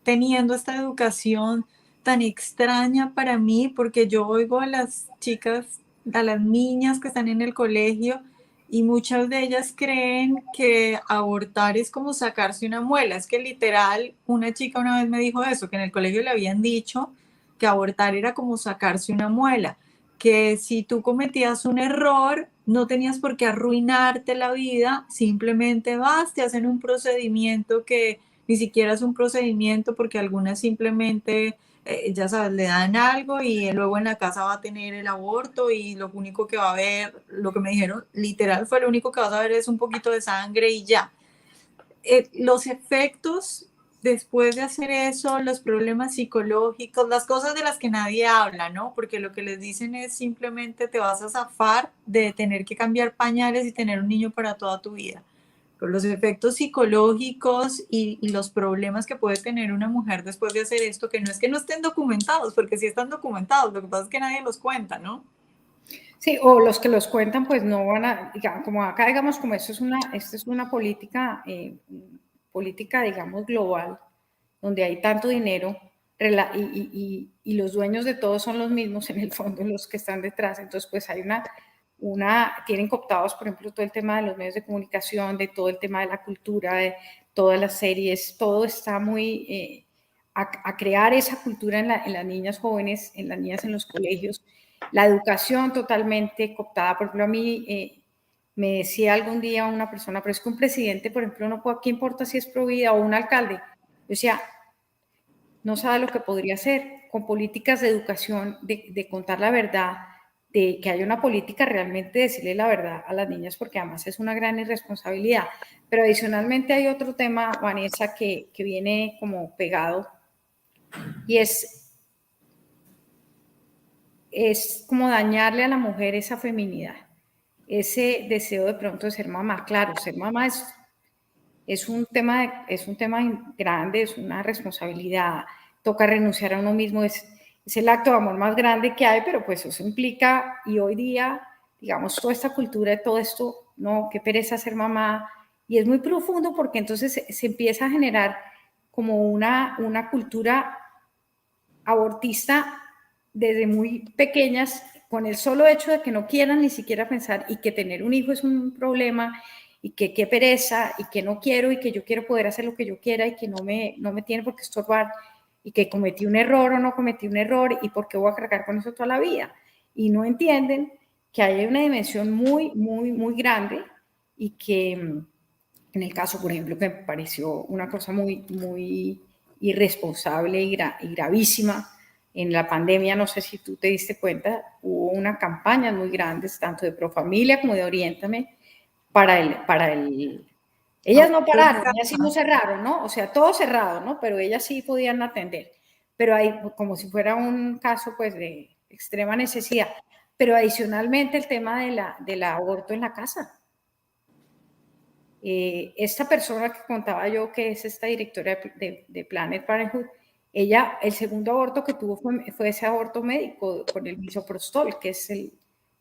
teniendo esta educación tan extraña para mí, porque yo oigo a las chicas, a las niñas que están en el colegio y muchas de ellas creen que abortar es como sacarse una muela. Es que literal, una chica una vez me dijo eso, que en el colegio le habían dicho que abortar era como sacarse una muela, que si tú cometías un error, no tenías por qué arruinarte la vida, simplemente vas, te hacen un procedimiento que ni siquiera es un procedimiento porque algunas simplemente, ya sabes, le dan algo y luego en la casa va a tener el aborto y lo único que va a ver, lo que me dijeron literal fue lo único que vas a ver es un poquito de sangre y ya. Los efectos después de hacer eso, los problemas psicológicos, las cosas de las que nadie habla, ¿no? Porque lo que les dicen es simplemente te vas a zafar de tener que cambiar pañales y tener un niño para toda tu vida. con los efectos psicológicos y los problemas que puede tener una mujer después de hacer esto, que no es que no estén documentados, porque sí están documentados, lo que pasa es que nadie los cuenta, ¿no? Sí, o los que los cuentan, pues no van a, como acá digamos, como esto es una política, política, digamos, global, donde hay tanto dinero y los dueños de todo son los mismos en el fondo, los que están detrás. Entonces, pues hay tienen cooptados, por ejemplo, todo el tema de los medios de comunicación, de todo el tema de la cultura, de todas las series, todo está muy a crear esa cultura en las niñas jóvenes, en las niñas en los colegios. La educación totalmente cooptada. Por ejemplo, a mí me decía algún día una persona, pero es que un presidente, por ejemplo, no puede, ¿qué importa si es pro vida o un alcalde? Yo decía, no sabe lo que podría hacer con políticas de educación, de contar la verdad, de que haya una política realmente de decirle la verdad a las niñas, porque además es una gran irresponsabilidad. Pero adicionalmente hay otro tema, Vanessa, que viene como pegado, y es como dañarle a la mujer esa feminidad, ese deseo de pronto de ser mamá. Claro, ser mamá es un tema grande, es una responsabilidad, toca renunciar a uno mismo, es el acto de amor más grande que hay, pero pues eso implica, y hoy día, digamos, toda esta cultura de todo esto, no, qué pereza ser mamá, y es muy profundo porque entonces se empieza a generar como una cultura abortista desde muy pequeñas, con el solo hecho de que no quieran ni siquiera pensar y que tener un hijo es un problema y que qué pereza y que no quiero y que yo quiero poder hacer lo que yo quiera y que no me tiene por qué estorbar y que cometí un error o no cometí un error y por qué voy a cargar con eso toda la vida. Y no entienden que hay una dimensión muy, muy, muy grande y que en el caso, por ejemplo, que me pareció una cosa muy, muy irresponsable y gravísima, en la pandemia, no sé si tú te diste cuenta, hubo unas campañas muy grandes, tanto de Profamilia como de Oriéntame, ellas no pararon, ellas sí no cerraron, ¿no? O sea, todo cerrado, ¿no? Pero ellas sí podían atender. Pero hay, como si fuera un caso, pues, de extrema necesidad. Pero adicionalmente el tema del aborto en la casa. Esta persona que contaba yo, que es esta directora de Planet Parenthood, ella, el segundo aborto que tuvo fue ese aborto médico con el misoprostol, que es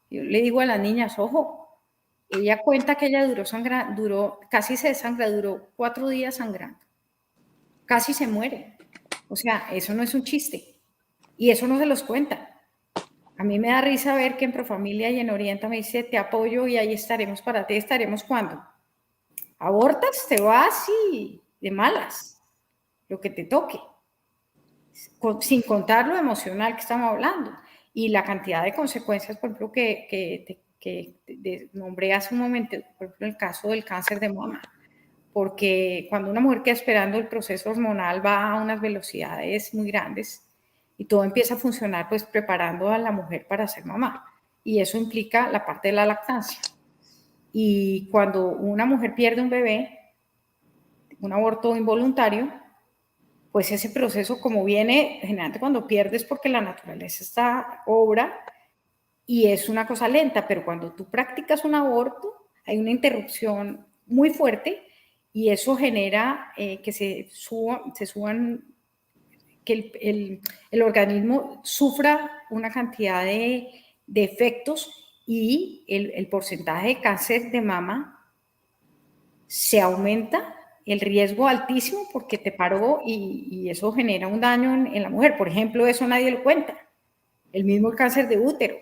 yo le digo a las niñas, ojo, ella cuenta que ella casi se desangra, duró 4 días sangrando, casi se muere. O sea, eso no es un chiste. Y eso no se los cuenta. A mí me da risa ver que en Profamilia y en Orienta me dice, te apoyo y ahí estaremos para ti. ¿Estaremos cuándo? Abortas, te vas y de malas, lo que te toque, sin contar lo emocional que estamos hablando y la cantidad de consecuencias, por ejemplo, que nombré hace un momento, por ejemplo, el caso del cáncer de mama, porque cuando una mujer queda esperando, el proceso hormonal va a unas velocidades muy grandes y todo empieza a funcionar, pues preparando a la mujer para ser mamá, y eso implica la parte de la lactancia. Y cuando una mujer pierde un bebé, un aborto involuntario, pues ese proceso como viene, generalmente cuando pierdes porque la naturaleza está obra y es una cosa lenta, pero cuando tú practicas un aborto hay una interrupción muy fuerte y eso genera que se suban, que el organismo sufra una cantidad de efectos y el porcentaje de cáncer de mama se aumenta, el riesgo altísimo porque te paró y eso genera un daño en la mujer. Por ejemplo, eso nadie lo cuenta. El mismo cáncer de útero.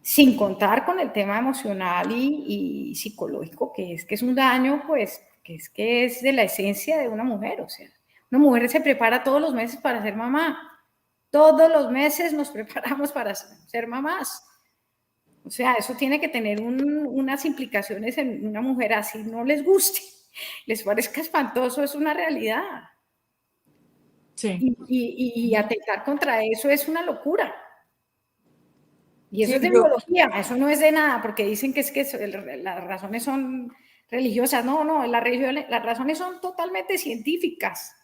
Sin contar con el tema emocional y psicológico, que es un daño, pues, que es de la esencia de una mujer. O sea, una mujer se prepara todos los meses para ser mamá. Todos los meses nos preparamos para ser mamás. O sea, eso tiene que tener unas implicaciones en una mujer, así no les guste, les parezca espantoso, es una realidad. Sí. Y atentar contra eso es una locura. Y eso Sí, es de biología, eso no es de nada, porque dicen que las razones son religiosas. No, no, las razones son totalmente científicas,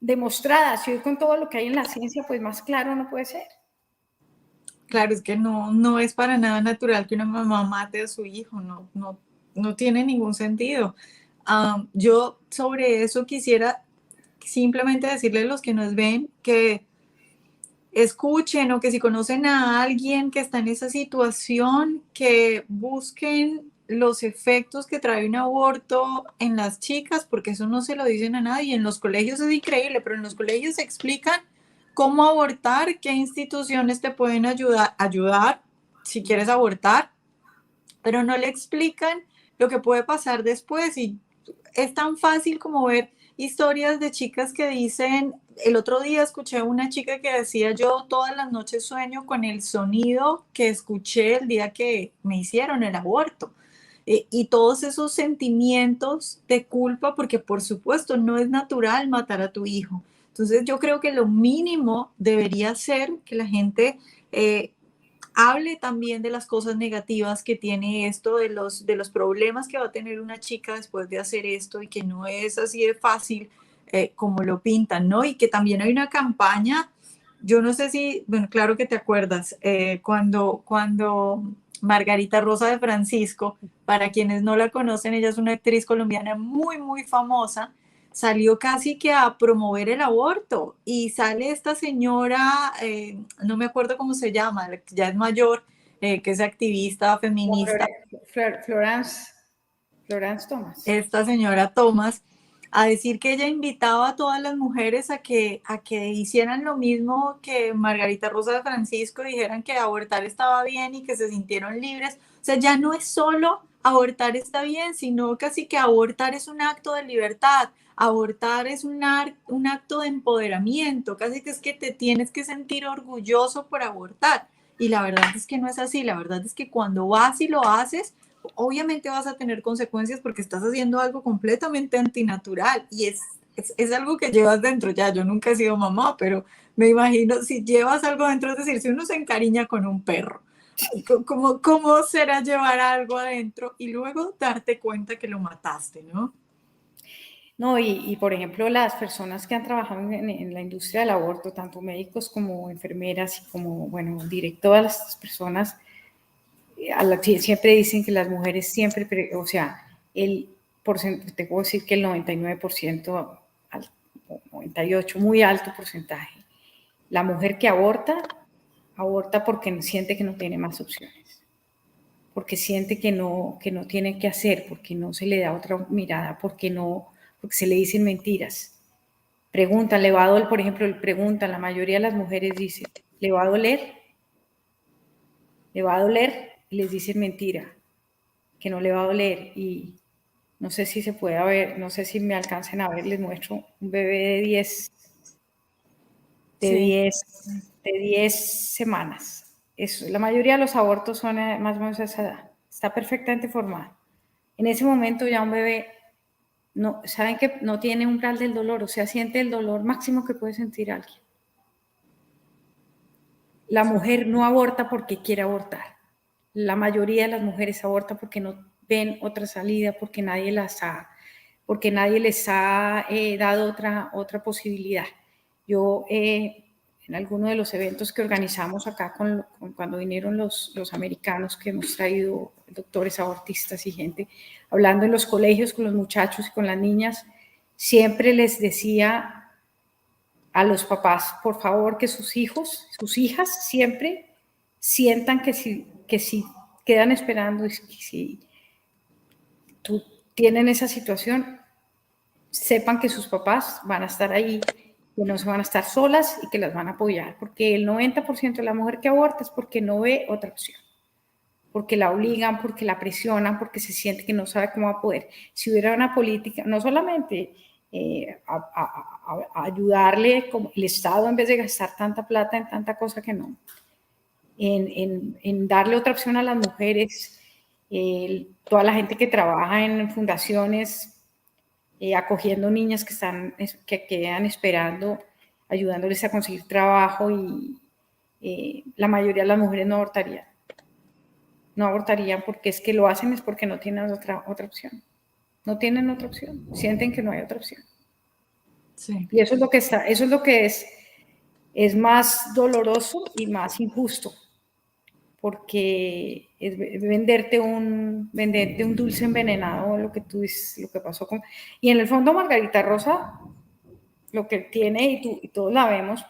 demostradas. Y hoy con todo lo que hay en la ciencia, pues más claro no puede ser. claro, es que no es para nada natural que una mamá mate a su hijo, no, no tiene ningún sentido. Yo sobre eso quisiera simplemente decirle a los que nos ven que escuchen o que si conocen a alguien que está en esa situación, que busquen los efectos que trae un aborto en las chicas, porque eso no se lo dicen a nadie. En los colegios es increíble, pero en los colegios se explican cómo abortar, qué instituciones te pueden ayudar si quieres abortar, pero no le explican lo que puede pasar después. Y es tan fácil como ver historias de chicas que dicen, el otro día escuché a una chica que decía, yo todas las noches sueño con el sonido que escuché el día que me hicieron el aborto. Y todos esos sentimientos de culpa, porque por supuesto no es natural matar a tu hijo. Entonces yo creo que lo mínimo debería ser que la gente hable también de las cosas negativas que tiene esto, de los problemas que va a tener una chica después de hacer esto y que no es así de fácil como lo pintan, ¿no? Y que también hay una campaña, yo no sé si, bueno, claro que te acuerdas, cuando Margarita Rosa de Francisco, para quienes no la conocen, ella es una actriz colombiana muy, muy famosa, salió casi que a promover el aborto y sale esta señora, no me acuerdo cómo se llama, ya es mayor, que es activista feminista, Florence, Florence Thomas. esta señora Thomas, a decir que ella invitaba a todas las mujeres a que hicieran lo mismo que Margarita Rosa de Francisco, dijeran que abortar estaba bien y que se sintieron libres. O sea, ya no es solo abortar está bien, sino casi que abortar es un acto de libertad, abortar es un acto de empoderamiento, casi que es que te tienes que sentir orgulloso por abortar. Y la verdad es que no es así, la verdad es que cuando vas y lo haces, obviamente vas a tener consecuencias porque estás haciendo algo completamente antinatural y es algo que llevas dentro. Ya, yo nunca he sido mamá, pero me imagino si llevas algo dentro, es decir, si uno se encariña con un perro, ¿cómo será llevar algo adentro y luego darte cuenta que lo mataste, ¿no? No, y por ejemplo, las personas que han trabajado en la industria del aborto, tanto médicos como enfermeras y como, bueno, todas las personas, siempre dicen que las mujeres siempre, o sea, te puedo decir que el 99%, 98%, muy alto porcentaje, la mujer que aborta porque siente que no tiene más opciones, porque siente que no tiene que hacer, porque no se le da otra mirada, porque se le dicen mentiras. Preguntan, ¿le va a doler? Por ejemplo, preguntan, la mayoría de las mujeres dicen, ¿le va a doler? ¿Le va a doler? Y les dicen mentira, que no le va a doler. Y no sé si se puede ver, no sé si me alcancen a ver, les muestro un bebé de 10 de Sí. 10, de 10 semanas. La mayoría de los abortos son más o menos a esa edad. Está perfectamente formado. En ese momento ya un bebé, no, saben que no tiene umbral del dolor, o sea, siente el dolor máximo que puede sentir alguien. La mujer no aborta porque quiere abortar. La mayoría de las mujeres abortan porque no ven otra salida, porque nadie les ha dado otra posibilidad. Yo, en alguno de los eventos que organizamos acá, cuando vinieron los americanos, que hemos traído doctores abortistas y gente, hablando en los colegios con los muchachos y con las niñas, siempre les decía a los papás, por favor, que sus hijos, sus hijas siempre sientan que si quedan esperando y si tienen esa situación, sepan que sus papás van a estar ahí, que no se van a estar solas y que las van a apoyar, porque el 90% de la mujer que aborta es porque no ve otra opción, porque la obligan, porque la presionan, porque se siente que no sabe cómo va a poder. Si hubiera una política, no solamente a ayudarle como el Estado, en vez de gastar tanta plata en tanta cosa que no, en darle otra opción a las mujeres, toda la gente que trabaja en fundaciones, acogiendo niñas que quedan esperando, ayudándoles a conseguir trabajo, y la mayoría de las mujeres no abortarían. No abortarían porque es que lo hacen es porque no tienen otra opción. No tienen otra opción. Sienten que no hay otra opción. Sí. Y eso es lo que es más doloroso y más injusto. porque es venderte un dulce envenenado, lo que tú dices, lo que pasó con... Y en el fondo Margarita Rosa, lo que tiene, y todos la vemos,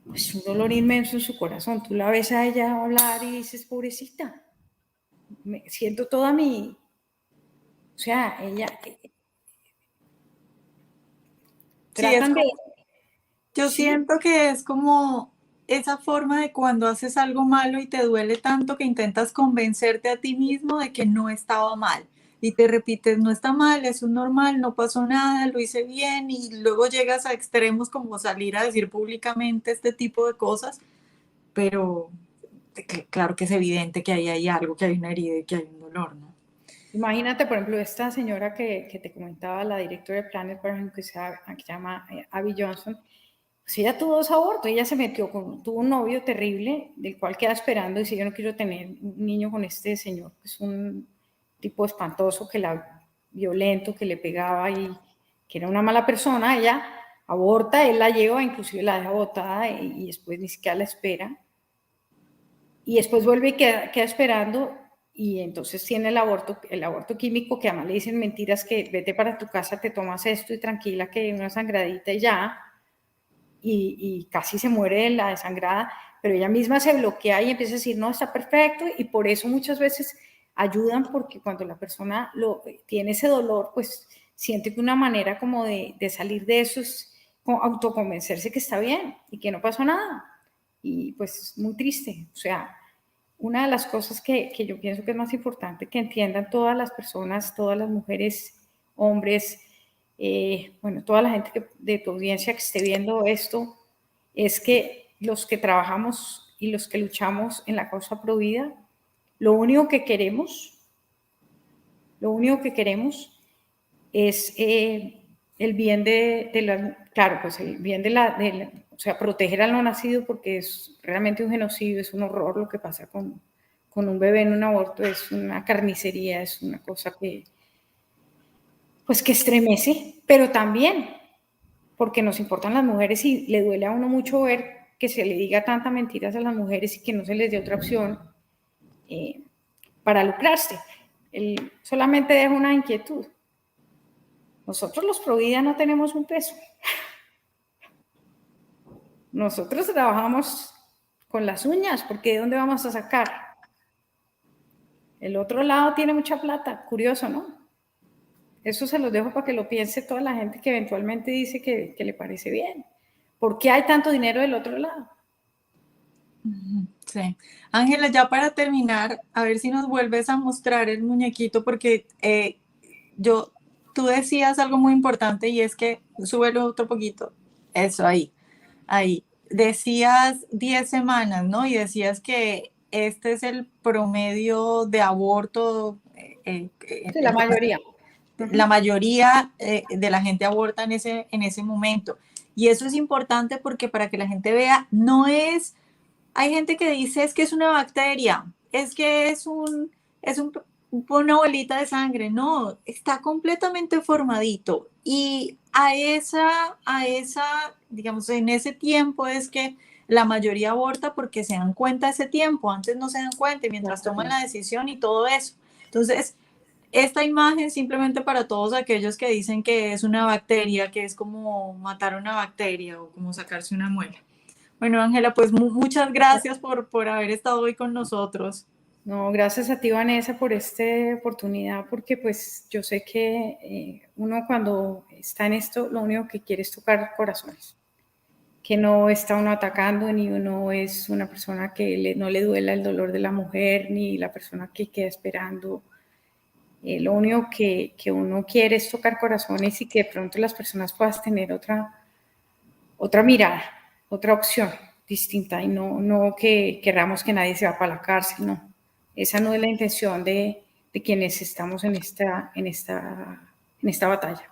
pues un dolor inmenso en su corazón. Tú la ves a ella hablar y dices, pobrecita, me siento toda mi... O sea, ella... Sí, es tratan de... yo Sí, siento que es como esa forma de cuando haces algo malo y te duele tanto que intentas convencerte a ti mismo de que no estaba mal. Y te repites, no está mal, es un normal, no pasó nada, lo hice bien. Y luego llegas a extremos como salir a decir públicamente este tipo de cosas. Pero claro que es evidente que ahí hay algo, que hay una herida y que hay un dolor, ¿no? imagínate, por ejemplo, esta señora que te comentaba, la directora de Planes Parenthood, que se llama Abby Johnson. Pues ella tuvo 2 abortos, ella se metió tuvo un novio terrible, del cual queda esperando, y dice, yo no quiero tener un niño con este señor, que es un tipo espantoso, violento, que le pegaba y que era una mala persona. Ella aborta, él la lleva, inclusive la deja botada y después ni siquiera la espera. Y después vuelve y queda esperando, y entonces tiene el aborto químico, que además le dicen mentiras, que vete para tu casa, te tomas esto y tranquila, que una sangradita y ya, y casi se muere de la desangrada, pero ella misma se bloquea y empieza a decir, no, está perfecto, y por eso muchas veces ayudan, porque cuando la persona tiene ese dolor, pues siente que una manera como de salir de eso es autoconvencerse que está bien y que no pasó nada, y pues es muy triste. O sea, una de las cosas que yo pienso que es más importante que entiendan todas las personas, todas las mujeres, hombres, bueno, toda la gente de tu audiencia que esté viendo esto, es que los que trabajamos y los que luchamos en la causa pro vida, lo único que queremos es el bien claro, pues el bien o sea, proteger al no nacido, porque es realmente un genocidio, es un horror lo que pasa con un bebé en un aborto, es una carnicería, es una cosa pues que estremece, pero también porque nos importan las mujeres y le duele a uno mucho ver que se le diga tantas mentiras a las mujeres y que no se les dé otra opción para lucrarse. Solamente deja una inquietud. Nosotros los pro vida no tenemos un peso. Nosotros trabajamos con las uñas, porque ¿de dónde vamos a sacar? El otro lado tiene mucha plata, curioso, ¿no? Eso se los dejo para que lo piense toda la gente que eventualmente dice que le parece bien. ¿Por qué hay tanto dinero del otro lado? Sí. Ángela, ya para terminar, a ver si nos vuelves a mostrar el muñequito, porque tú decías algo muy importante y es que, súbelo otro poquito, eso ahí. Decías 10 semanas, ¿no? Y decías que este es el promedio de aborto. Sí, la mayoría. La mayoría de la gente aborta en ese momento. Y eso es importante porque para que la gente vea, no es, hay gente que dice es que es una bacteria, es que es una bolita de sangre. No, está completamente formadito. Y digamos, en ese tiempo es que la mayoría aborta porque se dan cuenta ese tiempo, antes no se dan cuenta y mientras toman la decisión y todo eso. Entonces, esta imagen simplemente para todos aquellos que dicen que es una bacteria, que es como matar una bacteria o como sacarse una muela. Bueno, Ángela, pues muchas gracias por haber estado hoy con nosotros. No, gracias a ti, Vanessa, por esta oportunidad, porque pues yo sé que uno cuando está en esto, lo único que quiere es tocar corazones, que no está uno atacando, ni uno es una persona que no le duela el dolor de la mujer, ni la persona que queda esperando. Lo único que uno quiere es tocar corazones y que de pronto las personas puedan tener otra mirada, otra opción distinta, y no que queramos que nadie se va para la cárcel, no. Esa no es la intención de quienes estamos en esta batalla.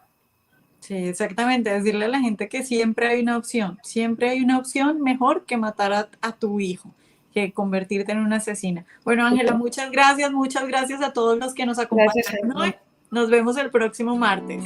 Sí, exactamente. Decirle a la gente que siempre hay una opción mejor que matar a tu hijo, que convertirte en una asesina. Bueno, Ángela, muchas gracias a todos los que nos Gracias a acompañaron hoy. ti. Nos vemos el próximo martes.